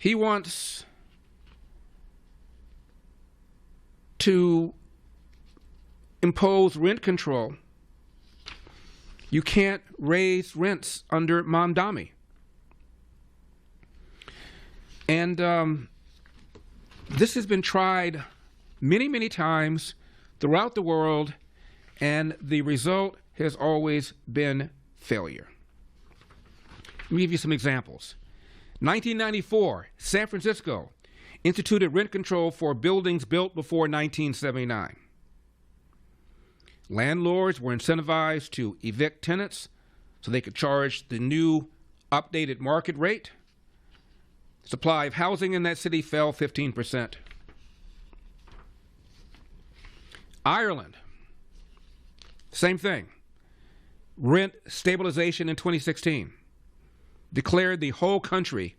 He wants to impose rent control. You can't raise rents under Mamdani. And this has been tried many, many times throughout the world, and the result has always been failure. Let me give you some examples. 1994, San Francisco instituted rent control for buildings built before 1979. Landlords were incentivized to evict tenants so they could charge the new updated market rate. Supply of housing in that city fell 15%. Ireland, same thing. Rent stabilization in 2016. Declared the whole country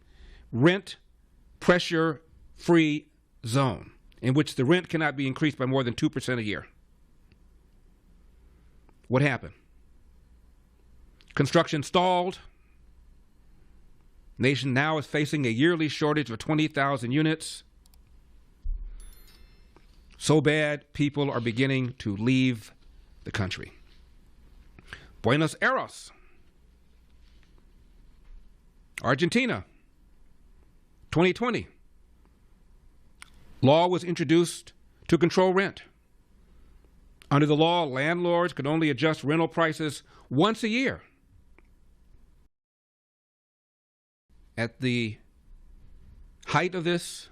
rent pressure-free zone, in which the rent cannot be increased by more than 2% a year. What happened? Construction stalled. Nation now is facing a yearly shortage of 20,000 units. So bad, people are beginning to leave the country. Buenos Aires, Argentina, 2020. Law was introduced to control rent. Under the law, landlords could only adjust rental prices once a year. At the height of this,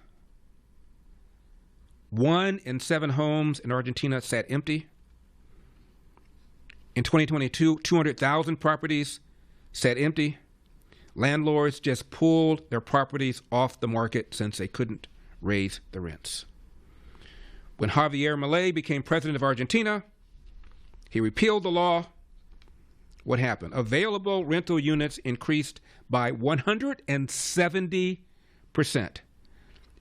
1 in 7 homes in Argentina sat empty. In 2022, 200,000 properties sat empty. Landlords just pulled their properties off the market since they couldn't raise the rents. When Javier Milei became president of Argentina, he repealed the law. What happened? Available rental units increased by 170%,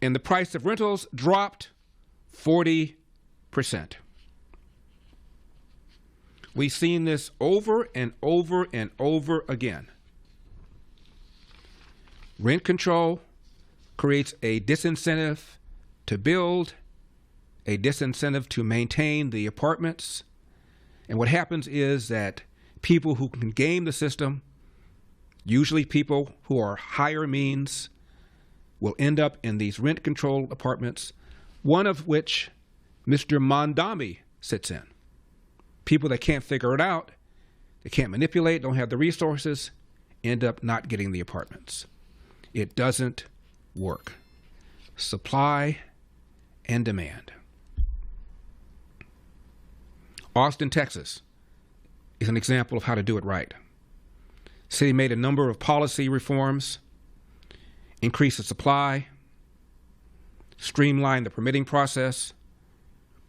and the price of rentals dropped 40%. We've seen this over and over and over again. Rent control creates a disincentive to build, a disincentive to maintain the apartments. And what happens is that people who can game the system, usually people who are higher means, will end up in these rent-controlled apartments, one of which Mr. Mamdani sits in. People that can't figure it out, they can't manipulate, don't have the resources, end up not getting the apartments. It doesn't work. Supply and demand. Austin, Texas is an example of how to do it right. The city made a number of policy reforms, increased the supply, streamlined the permitting process,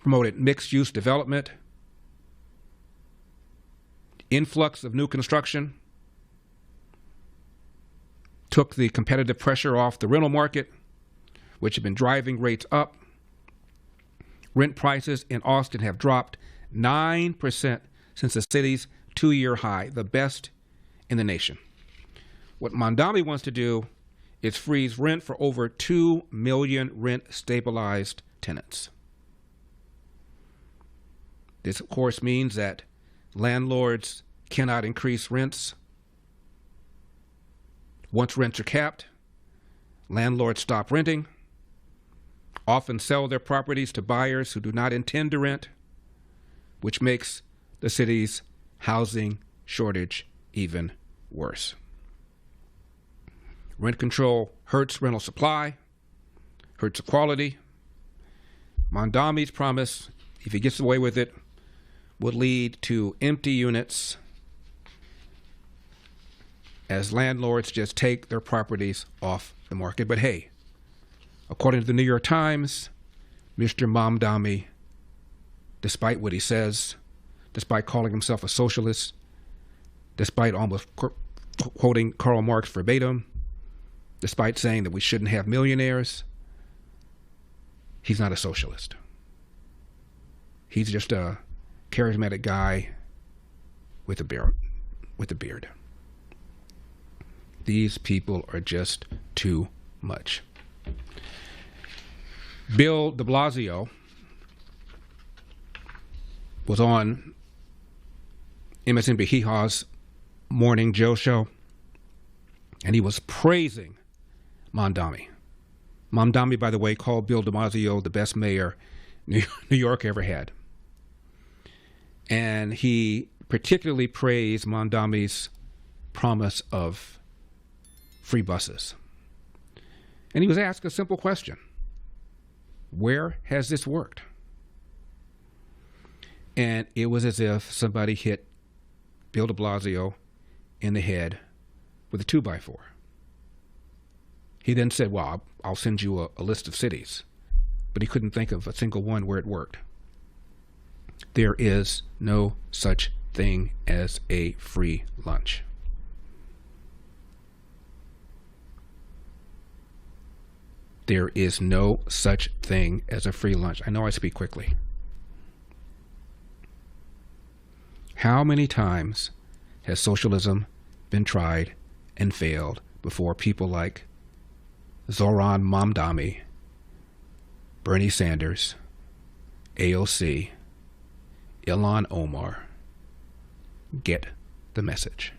promoted mixed-use development, influx of new construction, took the competitive pressure off the rental market, which had been driving rates up. Rent prices in Austin have dropped 9% since the city's 2-year high, the best in the nation. What Mamdani wants to do is freeze rent for over 2 million rent-stabilized tenants. This, of course, means that landlords cannot increase rents. Once rents are capped, landlords stop renting, often sell their properties to buyers who do not intend to rent, which makes the city's housing shortage even worse. Rent control hurts rental supply, hurts the quality. Mamdani's promise, if he gets away with it, would lead to empty units as landlords just take their properties off the market. But hey, according to the New York Times, Mr. Mamdani, despite what he says, despite calling himself a socialist, despite almost quoting Karl Marx verbatim, despite saying that we shouldn't have millionaires, he's not a socialist. He's just a charismatic guy with a beard. These people are just too much. Bill de Blasio was on MSNBC Morning Joe show, and he was praising Mamdani. Mamdani, by the way, called Bill de Blasio the best mayor New York ever had. And he particularly praised Mamdani's promise of free buses. And he was asked a simple question: where has this worked? And it was as if somebody hit Bill de Blasio in the head with a 2x4. He then said, well, I'll send you a list of cities. But he couldn't think of a single one where it worked. There is no such thing as a free lunch. There is no such thing as a free lunch. I know I speak quickly. How many times has socialism been tried and failed before people like Zohran Mamdani, Bernie Sanders, AOC, Ilhan Omar get the message?